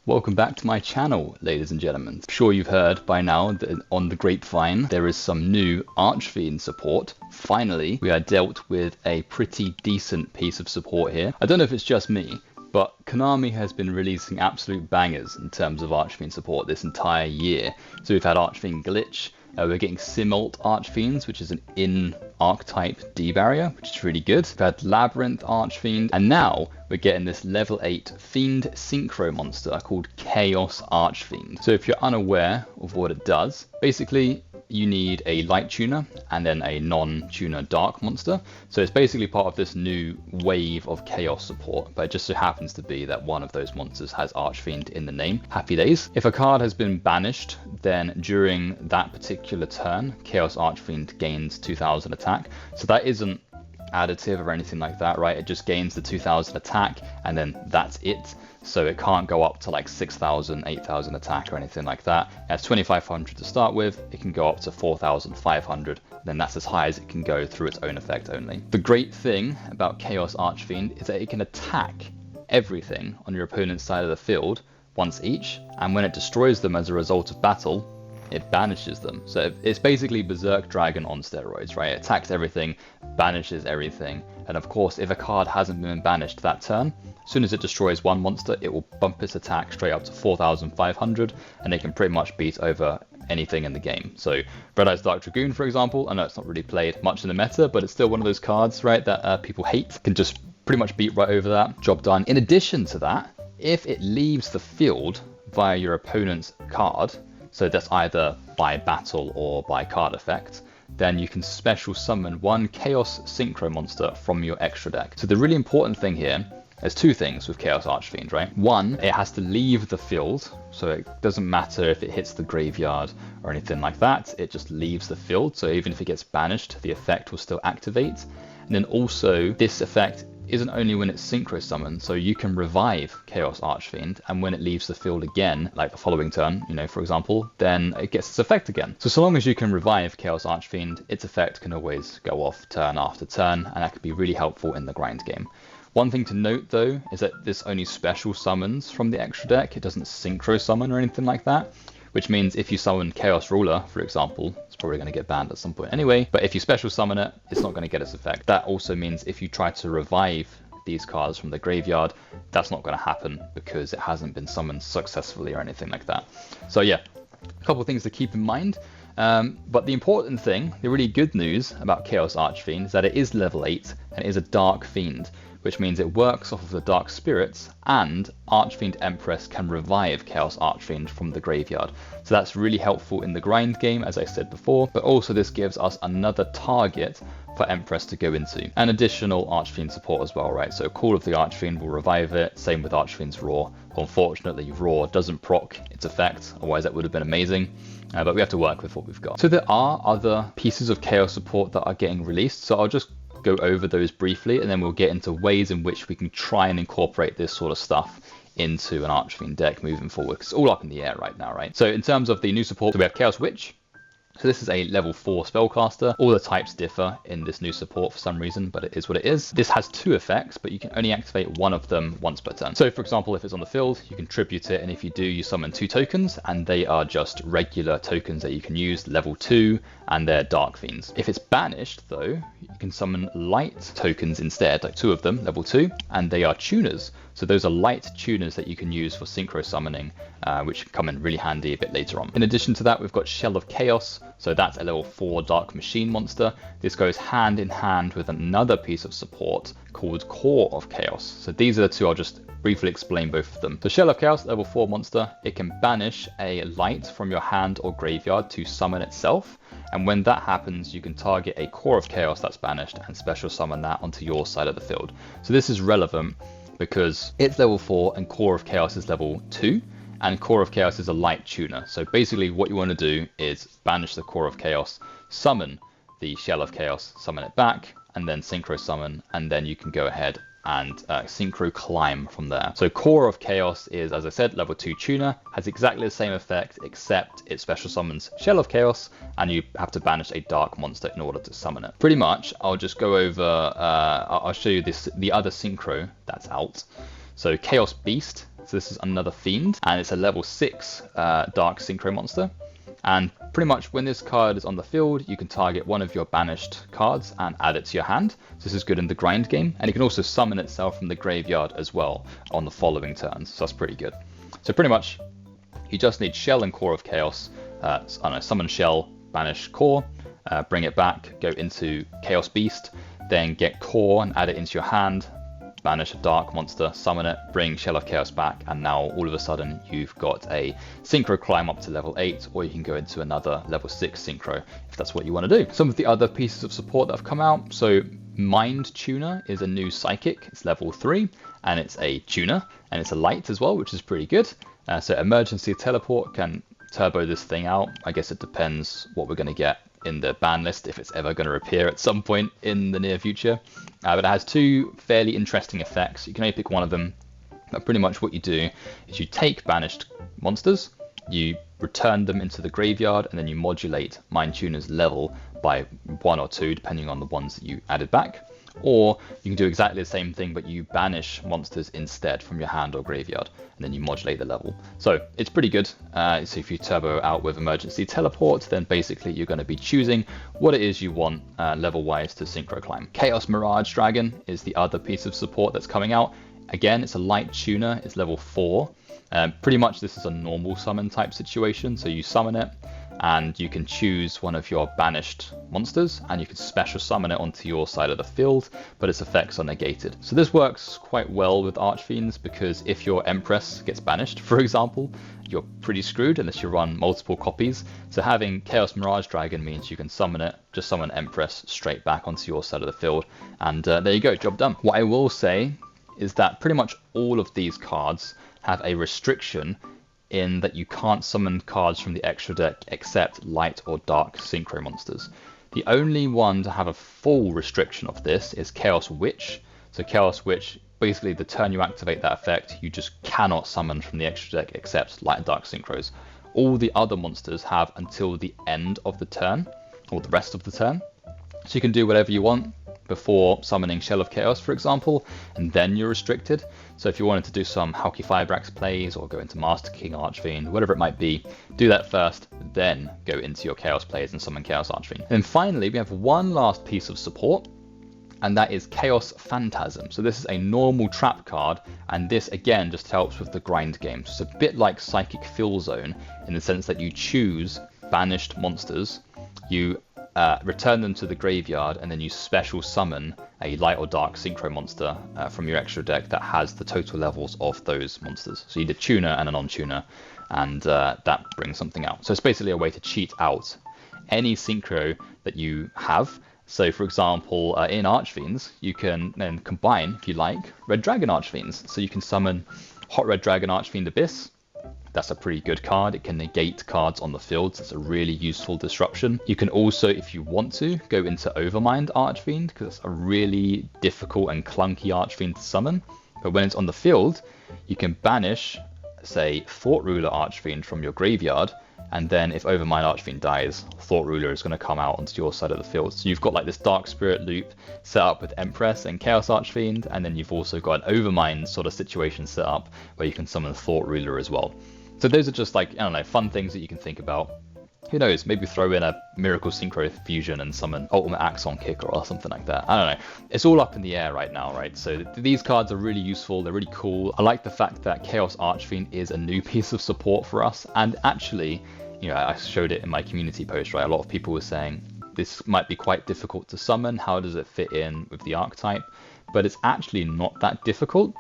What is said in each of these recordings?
Welcome back to my channel, ladies and gentlemen. I'm sure you've heard by now that on the grapevine there is some new Archfiend support. Finally, we are dealt with a pretty decent piece of support here. I don't know if it's just me, but Konami has been releasing absolute bangers in terms of Archfiend support this entire year. So we've had Archfiend Glitch, we're getting Simult Archfiends, which is an in-archetype D-barrier, which is really good. We've had Labrynth Archfiend, and now we're getting this level 8 Fiend Synchro monster called Chaos Archfiend. So if you're unaware of what it does, basically you need a light tuner and then a non-tuner dark monster. So it's basically part of this new wave of chaos support, but it just so happens to be that one of those monsters has Archfiend in the name. Happy days. If a card has been banished, then during that particular turn, Chaos Archfiend gains 2000 attack. So that isn't additive or anything like that, right? It just gains the 2000 attack and then that's it. So it can't go up to like 6000, 8000 attack or anything like that. It has 2500 to start with. It can go up to 4500. Then that's as high as it can go through its own effect only. The great thing about Chaos Archfiend is that it can attack everything on your opponent's side of the field once each. And when it destroys them as a result of battle, it banishes them. So it's basically Berserk Dragon on steroids, right? It attacks everything, banishes everything. And of course, if a card hasn't been banished that turn, as soon as it destroys one monster, it will bump its attack straight up to 4500, and it can pretty much beat over anything in the game. So Red Eyes Dark Dragoon, for example, I know it's not really played much in the meta, but it's still one of those cards, right, that people hate. Can just pretty much beat right over that. Job done. In addition to that, if it leaves the field via your opponent's card, so that's either by battle or by card effect, then you can special summon one Chaos Synchro monster from your extra deck. So the really important thing here, there's two things with Chaos Archfiend, right? One, it has to leave the field, so it doesn't matter if it hits the graveyard or anything like that, it just leaves the field, so even if it gets banished, the effect will still activate. And then also, this effect isn't only when it's synchro summoned, so you can revive Chaos Archfiend, and when it leaves the field again, like the following turn, for example, then it gets its effect again. So long as you can revive Chaos Archfiend, its effect can always go off turn after turn, and that can be really helpful in the grind game. One thing to note though, is that this only special summons from the extra deck, it doesn't synchro summon or anything like that. Which means if you summon Chaos Ruler, for example, it's probably going to get banned at some point anyway, but if you special summon it, it's not going to get its effect. That also means if you try to revive these cards from the graveyard, that's not going to happen because it hasn't been summoned successfully or anything like that. So yeah, a couple of things to keep in mind. But the important thing, the really good news about Chaos Archfiend is that it is level 8 and it is a Dark Fiend, which means it works off of the Dark Spirits, and Archfiend Empress can revive Chaos Archfiend from the graveyard. So that's really helpful in the grind game, as I said before, but also this gives us another target for Empress to go into. An additional Archfiend support as well, right? So Call of the Archfiend will revive it, same with Archfiend's Roar. Unfortunately, Roar doesn't proc its effect, otherwise that would have been amazing. But we have to work with what we've got. So there are other pieces of Chaos support that are getting released, so I'll just go over those briefly, and then we'll get into ways in which we can try and incorporate this sort of stuff into an Archfiend deck moving forward. It's all up in the air right now, right? So in terms of the new support, so we have Chaos Witch. So this is a level 4 spellcaster. All the types differ in this new support for some reason, but it is what it is. This has 2 effects, but you can only activate one of them once per turn. So for example, if it's on the field, you can tribute it, and if you do, you summon 2 tokens, and they are just regular tokens that you can use, level 2, and they're Dark Fiends. If it's banished though, you can summon light tokens instead, like 2 of them, level 2, and they are tuners. So those are light tuners that you can use for synchro summoning, which come in really handy a bit later on. In addition to that, we've got Shell of Chaos. So that's a level 4 Dark Machine monster. This goes hand in hand with another piece of support called Core of Chaos. So these are the two, I'll just briefly explain both of them. So Shell of Chaos, level 4 monster, it can banish a light from your hand or graveyard to summon itself. And when that happens, you can target a Core of Chaos that's banished and special summon that onto your side of the field. So this is relevant because it's level 4 and Core of Chaos is level 2. And Core of Chaos is a light tuner. So basically what you want to do is banish the Core of Chaos, summon the Shell of Chaos, summon it back, and then synchro summon, and then you can go ahead and synchro climb from there. So Core of Chaos is, as I said, level 2 tuner, has exactly the same effect, except it special summons Shell of Chaos, and you have to banish a dark monster in order to summon it. Pretty much, I'll just go over, I'll show you the other synchro that's out. So Chaos Beast So this is another Fiend, and it's a level 6 Dark Synchro monster. And pretty much when this card is on the field, you can target one of your banished cards and add it to your hand. So this is good in the grind game, and it can also summon itself from the graveyard as well on the following turns. So that's pretty good. So pretty much, you just need Shell and Core of Chaos. Summon Shell, banish Core, bring it back, go into Chaos Beast, then get Core and add it into your hand. Banish a dark monster, summon it, bring Shell of Chaos back, and now all of a sudden you've got a synchro climb up to level 8, or you can go into another level 6 synchro if that's what you want to do. Some of the other pieces of support that have come out, so Mind Tuner is a new psychic, it's level 3, and it's a tuner, and it's a light as well, which is pretty good. So Emergency Teleport can turbo this thing out. I guess it depends what we're going to get in the ban list, if it's ever going to appear at some point in the near future. But it has two fairly interesting effects. You can only pick one of them, but pretty much what you do is you take banished monsters, you return them into the graveyard, and then you modulate Mind Tuner's level by 1 or 2, depending on the ones that you added back. Or you can do exactly the same thing, but you banish monsters instead from your hand or graveyard, and then you modulate the level. So it's pretty good. So if you turbo out with Emergency Teleport, then basically you're going to be choosing what it is you want level-wise to synchro climb. Chaos Mirage Dragon is the other piece of support that's coming out. Again, it's a light tuner, it's level 4. Pretty much this is a normal summon type situation, so you summon it, and you can choose one of your banished monsters, and you can special summon it onto your side of the field, but its effects are negated. So this works quite well with Archfiends, because if your Empress gets banished, for example, you're pretty screwed unless you run multiple copies. So having Chaos Mirage Dragon means you can summon it, just summon Empress straight back onto your side of the field, and there you go, job done. What I will say is that pretty much all of these cards have a restriction in that you can't summon cards from the extra deck except light or dark synchro monsters. The only one to have a full restriction of this is Chaos Witch. So Chaos Witch, basically the turn you activate that effect, you just cannot summon from the extra deck except light and dark synchros. All the other monsters have until the end of the turn, or the rest of the turn. So you can do whatever you want before summoning Shell of Chaos, for example, and then you're restricted. So if you wanted to do some Halki Fibrax plays or go into Master King Archfiend, whatever it might be, do that first, then go into your Chaos plays and summon Chaos Archfiend. And finally, we have one last piece of support, and that is Chaos Phantazm. So this is a normal trap card, and this again just helps with the grind game. So it's a bit like Psychic Fill Zone in the sense that you choose banished monsters, you return them to the graveyard, and then you special summon a light or dark synchro monster from your extra deck that has the total levels of those monsters. So you need a tuner and a non-tuner, and that brings something out. So it's basically a way to cheat out any synchro that you have. So for example, in Archfiends, you can then combine, if you like, Red Dragon Archfiends. So you can summon Hot Red Dragon Archfiend Abyss. That's a pretty good card. It can negate cards on the field, so it's a really useful disruption. You can also, if you want to, go into Overmind Archfiend, because it's a really difficult and clunky Archfiend to summon. But when it's on the field, you can banish, say, Thought Ruler Archfiend from your graveyard, and then if Overmind Archfiend dies, Thought Ruler is going to come out onto your side of the field. So you've got like this Dark Spirit loop set up with Empress and Chaos Archfiend, and then you've also got an Overmind sort of situation set up where you can summon Thought Ruler as well. So those are just like, I don't know, fun things that you can think about. Who knows, maybe throw in a Miracle Synchro Fusion and summon Ultimate Axon Kicker or something like that. I don't know. It's all up in the air right now, right? So these cards are really useful. They're really cool. I like the fact that Chaos Archfiend is a new piece of support for us. And actually, you know, I showed it in my community post, right? A lot of people were saying, this might be quite difficult to summon. How does it fit in with the archetype? But it's actually not that difficult.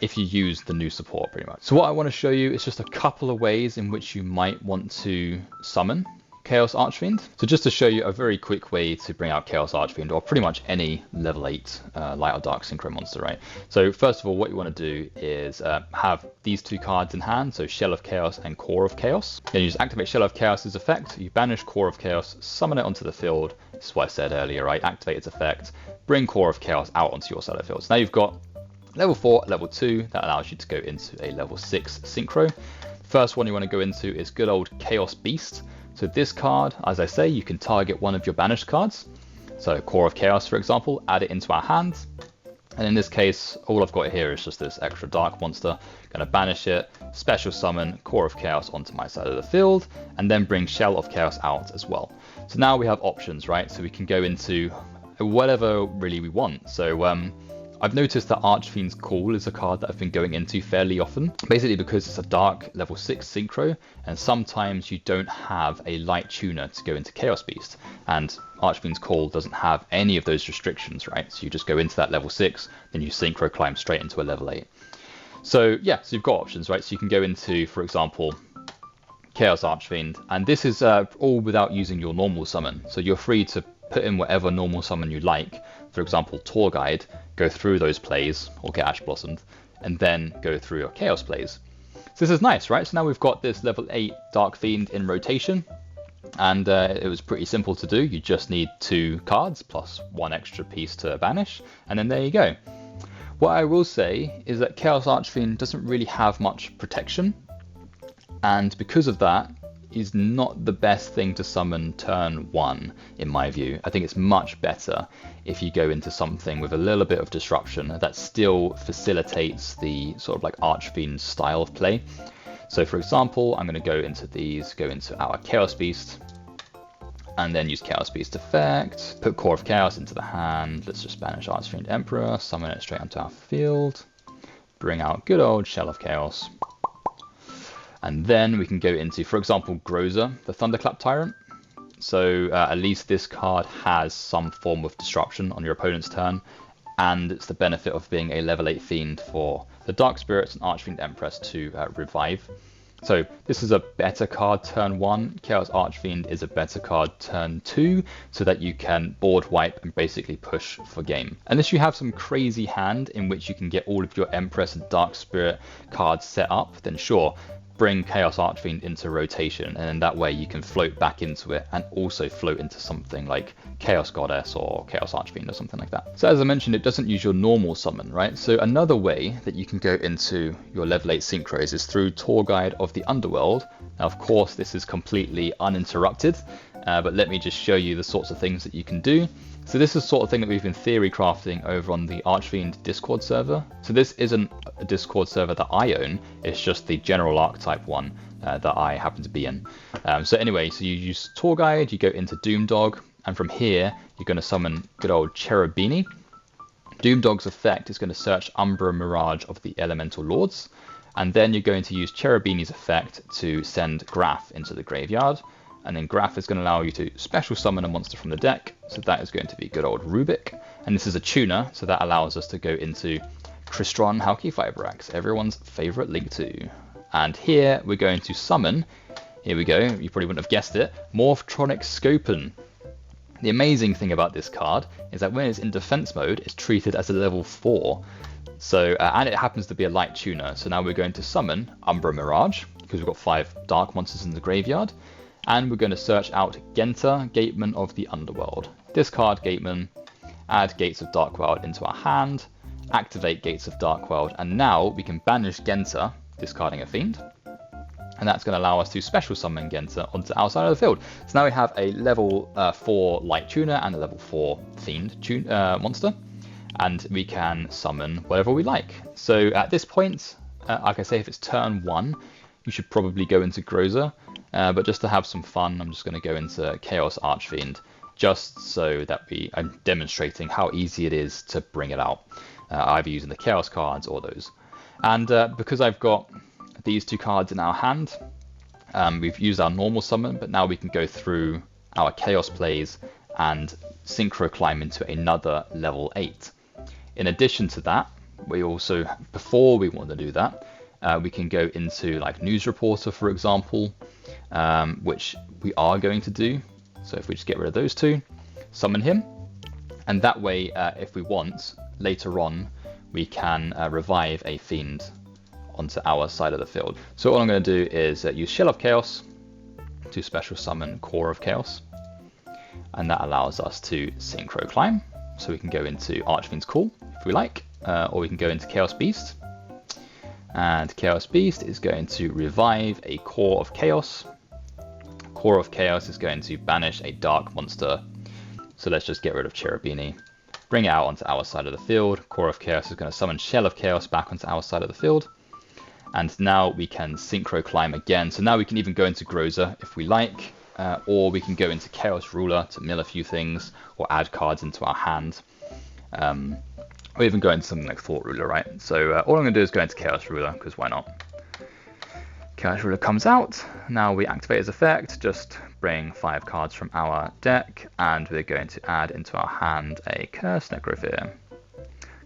If you use the new support, pretty much. So what I want to show you is just a couple of ways in which you might want to summon Chaos Archfiend. So just to show you a very quick way to bring out Chaos Archfiend, or pretty much any level 8 light or dark synchro monster, right? So first of all, what you want to do is have these two cards in hand, so Shell of Chaos and Core of Chaos. Then you just activate Shell of Chaos's effect, you banish Core of Chaos, summon it onto the field. This is what I said earlier, right? Activate its effect, bring Core of Chaos out onto your side of the field. So now you've got level 4, level 2, that allows you to go into a level 6 synchro. First one you want to go into is good old Chaos Beast. So this card, as I say, you can target one of your banished cards. So Core of Chaos, for example, add it into our hands. And in this case, all I've got here is just this extra dark monster. Going to banish it, special summon Core of Chaos onto my side of the field, and then bring Shell of Chaos out as well. So now we have options, right? So we can go into whatever really we want. So I've noticed that Archfiend's Call is a card that I've been going into fairly often, basically because it's a dark level 6 synchro, and sometimes you don't have a light tuner to go into Chaos Beast, and Archfiend's Call doesn't have any of those restrictions, right? So you just go into that level 6, then you synchro climb straight into a level 8. So yeah, so you've got options, right? So you can go into, for example, Chaos Archfiend, and this is all without using your normal summon, so you're free to put in whatever normal summon you like. For example, Tour Guide, go through those plays, or get Ash Blossomed, and then go through your Chaos plays. So this is nice, right? So now we've got this level 8 Dark Fiend in rotation, and it was pretty simple to do. You just need 2 cards plus 1 extra piece to banish, and then there you go. What I will say is that Chaos Archfiend doesn't really have much protection, and because of that, is not the best thing to summon turn 1, in my view. I think it's much better if you go into something with a little bit of disruption that still facilitates the sort of like Archfiend style of play. So for example, I'm going to go into these, go into our Chaos Beast, and then use Chaos Beast effect, put Core of Chaos into the hand, let's just banish Archfiend Empress, summon it straight onto our field, bring out good old Shell of Chaos. And then we can go into, for example, Groza, the Thunderclap Tyrant. So at least this card has some form of disruption on your opponent's turn, and it's the benefit of being a level 8 fiend for the Dark Spirits and Archfiend Empress to revive. So this is a better card turn 1. Chaos Archfiend is a better card turn 2, so that you can board wipe and basically push for game. Unless you have some crazy hand in which you can get all of your Empress and Dark Spirit cards set up, then sure, bring Chaos Archfiend into rotation, and then that way you can float back into it and also float into something like Chaos Goddess or Chaos Archfiend or something like that. So as I mentioned, it doesn't use your normal summon, right? So another way that you can go into your level 8 synchros is through Tour Guide of the Underworld. Now of course this is completely uninterrupted, but let me just show you the sorts of things that you can do. So this is the sort of thing that we've been theory crafting over on the Archfiend Discord server. So this isn't a Discord server that I own, it's just the general archetype one that I happen to be in. So anyway, so you use Tour Guide, you go into Doomdog, and from here you're going to summon good old Cherubini. Doomdog's effect is going to search Umbra Mirage of the Elemental Lords, and then you're going to use Cherubini's effect to send Graph into the graveyard. And then Graph is going to allow you to special summon a monster from the deck, so that is going to be good old Rubik. And this is a tuner, so that allows us to go into Crystron Halki Fibrax, everyone's favourite Link 2. And here we're going to summon, here we go, you probably wouldn't have guessed it, Morphtronic Scopen. The amazing thing about this card is that when it's in defense mode, it's treated as a level 4. So, and it happens to be a light tuner, so now we're going to summon Umbra Mirage, because we've got 5 dark monsters in the graveyard. And we're going to search out Genta, Gateman of the Underworld. Discard Gateman, add Gates of Darkworld into our hand, activate Gates of Darkworld, and now we can banish Genta, discarding a fiend. And that's going to allow us to special summon Genta onto our side of the field. So now we have a level 4 light tuner and a level 4 fiend monster. And we can summon whatever we like. So at this point, like I say, if it's turn 1, you should probably go into Groza. But just to have some fun, I'm just going to go into Chaos Archfiend, just so that I'm demonstrating how easy it is to bring it out, either using the Chaos cards or those. And because I've got these 2 cards in our hand, we've used our normal summon, but now we can go through our Chaos plays and synchro climb into another level 8. In addition to that, we also, before we want to do that, we can go into like News Reporter, for example, which we are going to do. So if we just get rid of those 2, summon him, and that way, if we want, later on, we can revive a fiend onto our side of the field. So all I'm going to do is use Shell of Chaos to special summon Core of Chaos, and that allows us to synchro climb. So we can go into Archfiend's Call if we like, or we can go into Chaos Beast. And Chaos Beast is going to revive a Core of Chaos. Core of Chaos is going to banish a dark monster. So let's just get rid of Cherubini. bring it out onto our side of the field. Core of Chaos is going to summon Shell of Chaos back onto our side of the field. And now we can synchro climb again. So now we can even go into Groza if we like, or we can go into Chaos Ruler to mill a few things, or add cards into our hand. Or even go into something like Thought Ruler, right? So all I'm going to do is go into Chaos Ruler, because why not? Chaos Ruler comes out. Now we activate his effect, just bring 5 cards from our deck, and we're going to add into our hand a Cursed Necrophyr,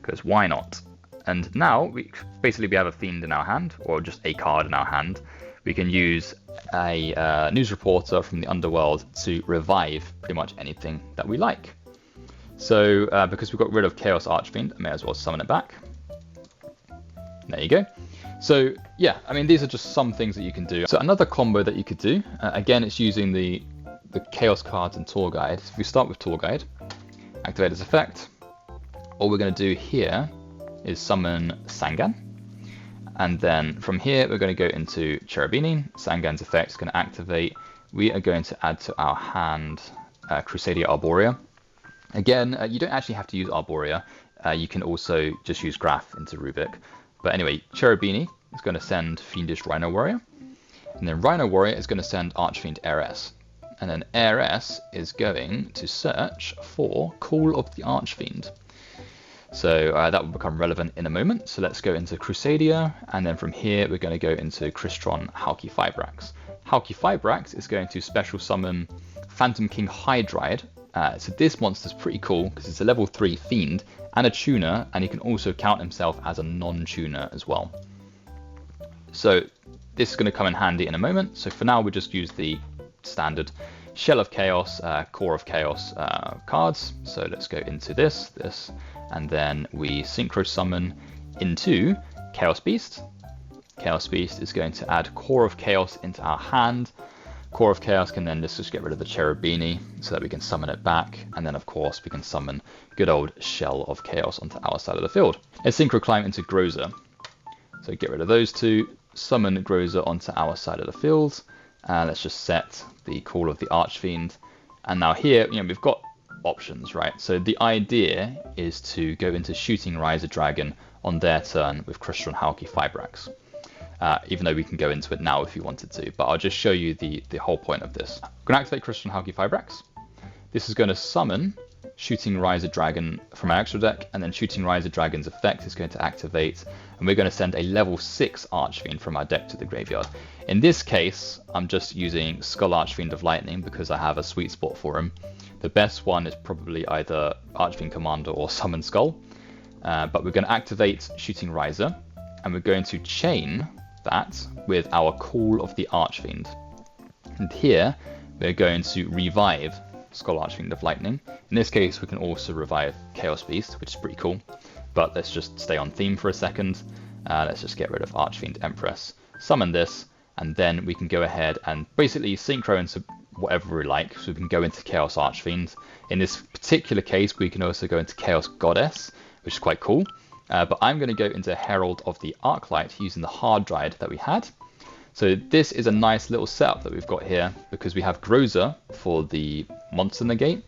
because why not? And now we have a Fiend in our hand, or just a card in our hand. We can use a News Reporter from the Underworld to revive pretty much anything that we like. So because we've got rid of Chaos Archfiend, I may as well summon it back. There you go. So yeah, I mean, these are just some things that you can do. So another combo that you could do, again, it's using the Chaos cards and Tour Guide. If we start with Tour Guide, activate its effect, all we're going to do here is summon Sangan. And then from here, we're going to go into Cherubini. Sangan's effect is going to activate. We are going to add to our hand Crusadia Arborea. Again, you don't actually have to use Arborea. You can also just use Graph into Rubik. But anyway, Cherubini is going to send Fiendish Rhino Warrior. And then Rhino Warrior is going to send Archfiend Heiress. And then Heiress is going to search for Call of the Archfiend. So that will become relevant in a moment. So let's go into Crusadia, and then from here we're going to go into Crystron Halki Fibrax. Halki Fibrax is going to special summon Phantom King Hydride. So this monster's pretty cool because it's a level 3 Fiend and a tuner, and he can also count himself as a non-tuner as well. So this is going to come in handy in a moment. So for now we just use the standard Shell of Chaos, Core of Chaos cards. So let's go into this, and then we synchro summon into Chaos Beast. Chaos Beast is going to add Core of Chaos into our hand. Core of Chaos can then just get rid of the Cherubini so that we can summon it back, and then of course we can summon good old Shell of Chaos onto our side of the field. Let's synchro climb into Groza. So get rid of those two, summon Groza onto our side of the field. Let's just set the Call of the Archfiend. And now here, we've got options, right? So the idea is to go into Shooting Riser Dragon on their turn with Crystron Halki Fibrax. Even though we can go into it now if you wanted to, but I'll just show you the whole point of this. I'm going to activate Crystron Halki Fibrax. This is going to summon Shooting Riser Dragon from our extra deck, and then Shooting Riser Dragon's effect is going to activate, and we're going to send a level 6 Archfiend from our deck to the graveyard. In this case, I'm just using Skull Archfiend of Lightning because I have a sweet spot for him. The best one is probably either Archfiend Commander or Summon Skull, but we're going to activate Shooting Riser, and we're going to chain that with our Call of the Archfiend. And here, we're going to revive Skull Archfiend of Lightning. In this case, we can also revive Chaos Beast, which is pretty cool. But let's just stay on theme for a second. Let's just get rid of Archfiend Empress, summon this, and then we can go ahead and basically synchro into whatever we like. So we can go into Chaos Archfiend. In this particular case, we can also go into Chaos Goddess, which is quite cool. But I'm going to go into Herald of the Arclight using the hard drive that we had. So this is a nice little setup that we've got here because we have Groza for the monster negate.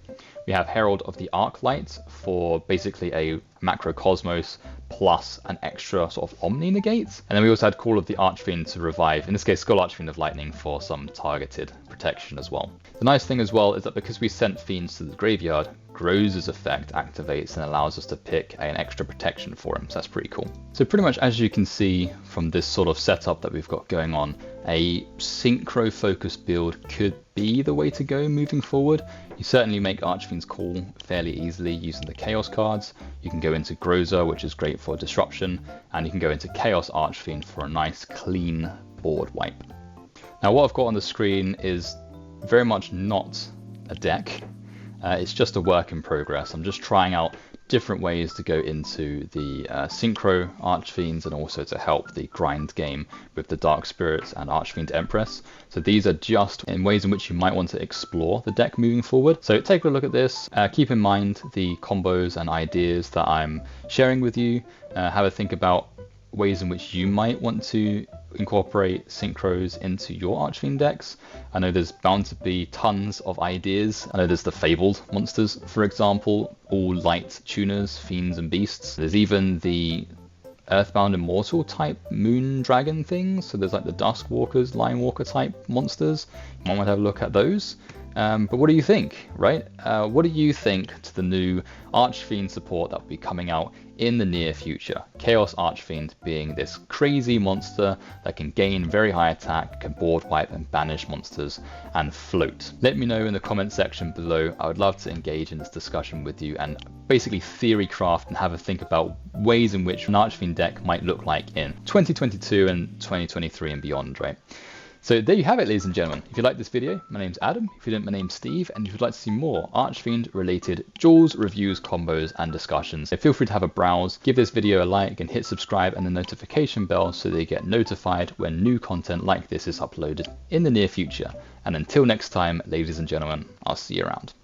We have Herald of the Arclight for basically a Macrocosmos plus an extra sort of Omni negate. And then we also had Call of the Archfiend to revive, in this case Skull Archfiend of Lightning, for some targeted protection as well. The nice thing as well is that because we sent Fiends to the graveyard, Groza's effect activates and allows us to pick an extra protection for him, so that's pretty cool. So pretty much as you can see from this sort of setup that we've got going on, a synchro focused build could be the way to go moving forward. You certainly make Archfiend's Call fairly easily using the Chaos cards. You can go into Groza, which is great for disruption, and you can go into Chaos Archfiend for a nice clean board wipe. Now what I've got on the screen is very much not a deck. It's just a work in progress. I'm just trying out different ways to go into the synchro Archfiends and also to help the grind game with the Dark Spirits and Archfiend Empress. So these are just in ways in which you might want to explore the deck moving forward. So take a look at this. Keep in mind the combos and ideas that I'm sharing with you. Have a think about ways in which you might want to incorporate synchros into your Archfiend decks. I know there's bound to be tons of ideas. I know there's the Fabled monsters, for example, all light tuners, fiends and beasts. There's even the Earthbound Immortal type moon dragon things. So there's like the Dusk Walkers, Line Walker type monsters. One might have a look at those. But what do you think, right? What do you think to the new Archfiend support that will be coming out in the near future? Chaos Archfiend being this crazy monster that can gain very high attack, can board wipe and banish monsters and float. Let me know in the comment section below. I would love to engage in this discussion with you and basically theory craft and have a think about ways in which an Archfiend deck might look like in 2022 and 2023 and beyond, right? So there you have it, ladies and gentlemen. If you like this video, my name's Adam. If you didn't, my name's Steve. And if you'd like to see more Archfiend related duels, reviews, combos, and discussions, so feel free to have a browse, give this video a like, and hit subscribe and the notification bell so that you get notified when new content like this is uploaded in the near future. And until next time, ladies and gentlemen, I'll see you around.